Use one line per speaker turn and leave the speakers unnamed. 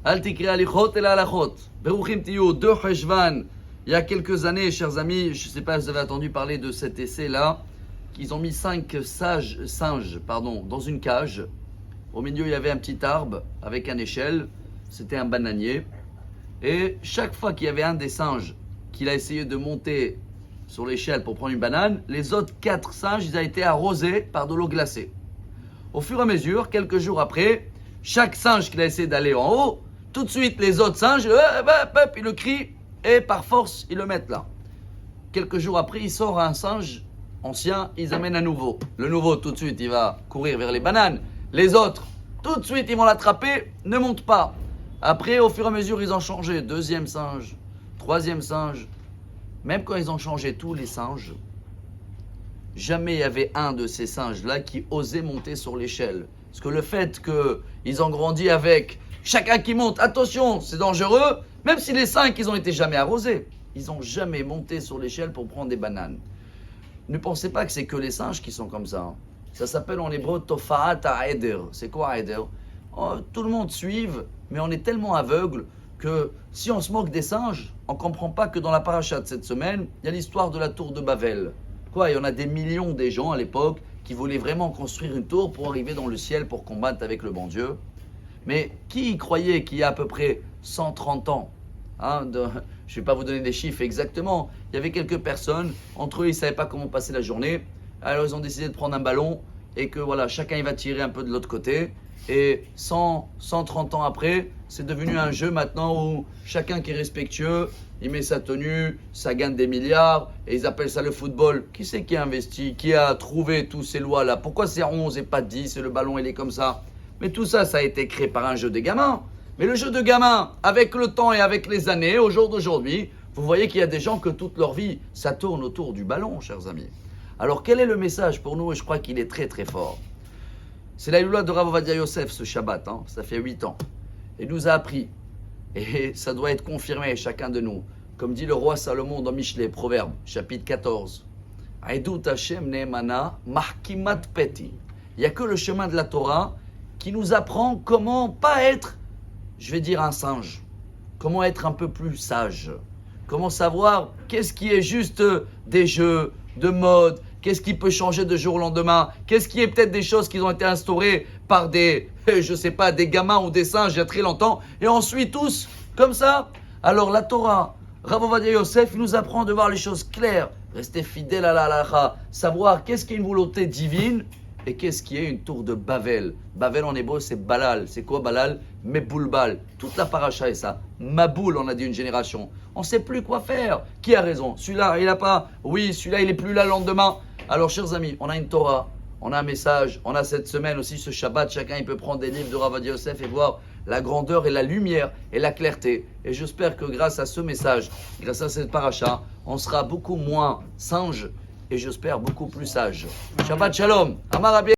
Al tikri alichot el alachot. Beruchim tiyu, 2 Cheshvan. Il y a quelques années, chers amis, je ne sais pas si vous avez entendu parler de cet essai-là, qu'ils ont mis 5 singes dans une cage. Au milieu, il y avait un petit arbre avec une échelle. C'était un bananier. Et chaque fois qu'il y avait un des singes qu'il a essayé de monter sur l'échelle pour prendre une banane, les autres 4 singes, ils ont été arrosés par de l'eau glacée. Au fur et à mesure, quelques jours après, chaque singe qui a essayé d'aller en haut, tout de suite les autres singes, ils le crient et par force, ils le mettent là. Quelques jours après, il sort un singe ancien, ils amènent un nouveau. Le nouveau, tout de suite, il va courir vers les bananes. Les autres, tout de suite, ils vont l'attraper, ne montent pas. Après, au fur et à mesure, ils ont changé. 2e singe, 3e singe. Même quand ils ont changé tous les singes, jamais il y avait un de ces singes-là qui osait monter sur l'échelle. Parce que le fait qu'ils ont grandi avec chacun qui monte, attention, c'est dangereux, même si les 5, ils ont été jamais arrosés. Ils n'ont jamais monté sur l'échelle pour prendre des bananes. Ne pensez pas que c'est que les singes qui sont comme ça. Ça s'appelle en hébreu Tofa'at ha'eder. C'est quoi ha'eder? Tout le monde suive, mais on est tellement aveugle que si on se moque des singes, on ne comprend pas que dans la paracha de cette semaine, il y a l'histoire de la tour de Babel. Il y en a des millions de gens à l'époque qui voulaient vraiment construire une tour pour arriver dans le ciel pour combattre avec le bon Dieu. Mais qui y croyait qu'il y a à peu près 130 ans, je ne vais pas vous donner des chiffres exactement, il y avait quelques personnes, entre eux ils ne savaient pas comment passer la journée, alors ils ont décidé de prendre un ballon et que voilà, chacun il va tirer un peu de l'autre côté. Et 130 ans après, c'est devenu un jeu maintenant où chacun qui est respectueux, il met sa tenue, ça gagne des milliards, et ils appellent ça le football. Qui c'est qui a investi, qui a trouvé toutes ces lois-là? Pourquoi c'est 11 et pas 10 et le ballon il est comme ça? Mais tout ça, ça a été créé par un jeu de gamins. Mais le jeu de gamins, avec le temps et avec les années, au jour d'aujourd'hui, vous voyez qu'il y a des gens que toute leur vie, ça tourne autour du ballon, chers amis. Alors quel est le message pour nous? Et je crois qu'il est très très fort. C'est la Iloula de Rav Ovadia Yosef ce Shabbat, ça fait 8 ans. Il nous a appris, et ça doit être confirmé chacun de nous, comme dit le roi Salomon dans Michelet, Proverbe, chapitre 14. Aïdout Hashem ne'emana mahkimat peti. Il n'y a que le chemin de la Torah qui nous apprend comment pas être, je vais dire un singe, comment être un peu plus sage, comment savoir qu'est-ce qui est juste des jeux, de mode, qu'est-ce qui peut changer de jour au lendemain, qu'est-ce qui est peut-être des choses qui ont été instaurées par des, je sais pas, des gamins ou des singes il y a très longtemps, et on suit tous comme ça. Alors la Torah, Rav Ovadia Yosef nous apprend de voir les choses claires, rester fidèle à la halakha, savoir qu'est-ce qui est une volonté divine et qu'est-ce qui est une tour de Babel. Babel en hébreu c'est Balal. C'est quoi Balal? Meboulbal. Toute la paracha est ça. Maboul, on a dit une génération. On ne sait plus quoi faire. Qui a raison? Celui-là, il n'a pas. Oui, celui-là, il n'est plus là le lendemain. Alors, chers amis, on a une Torah, on a un message, on a cette semaine aussi ce Shabbat. Chacun, il peut prendre des livres de Rav Ovadia Yosef et voir la grandeur et la lumière et la clarté. Et j'espère que grâce à ce message, grâce à cette paracha, on sera beaucoup moins singe et j'espère beaucoup plus sage. Shabbat Shalom. Amar Rabbi